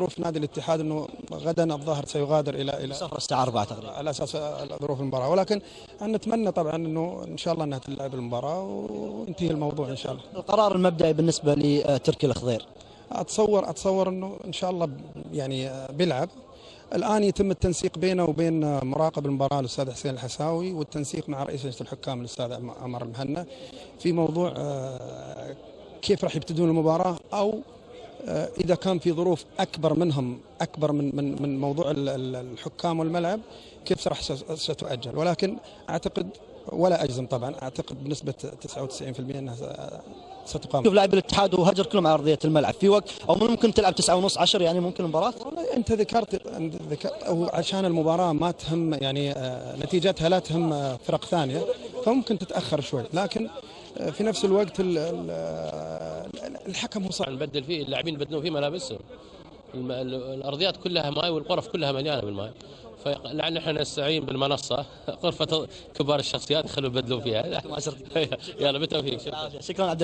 ظروف نادي الاتحاد انه غدا الظاهر سيغادر الى سفر الساعه 4 تقريبا على اساس ظروف المباراه، ولكن نتمنى طبعا انه ان شاء الله انها تلعب المباراه وينتهي الموضوع ان شاء الله. القرار المبدئي بالنسبه لتركي الخضير؟ اتصور انه ان شاء الله يعني بيلعب. الان يتم التنسيق بينه وبين مراقب المباراه الاستاذ حسين الحساوي، والتنسيق مع رئيس لجنه الحكام الاستاذ عمر المهنا في موضوع كيف راح يبتدون المباراه، او اذا كان في ظروف اكبر من موضوع الحكام والملعب كيف راح ستؤجل. ولكن اعتقد ولا اجزم طبعا، اعتقد بنسبه 99% انها ستقام. شوف لاعب الاتحاد وهجر كلهم على ارضيه الملعب في وقت، او ممكن تلعب 9:30 10 يعني ممكن المباراه؟ انت ذكرت عشان المباراه ما تهم يعني نتيجتها لا تهم فرق ثانيه فممكن تتاخر شوي، لكن في نفس الوقت الحكم هو صعب نبدل فيه، اللاعبين يبدلون فيه ملابسهم، الارضيات كلها ماي والغرف كلها مليانه بالماء، فلعل احنا نستعين بالمنصه غرفه كبار الشخصيات خلوا يبدلون فيها. يلا بالتوفيق. شكرا.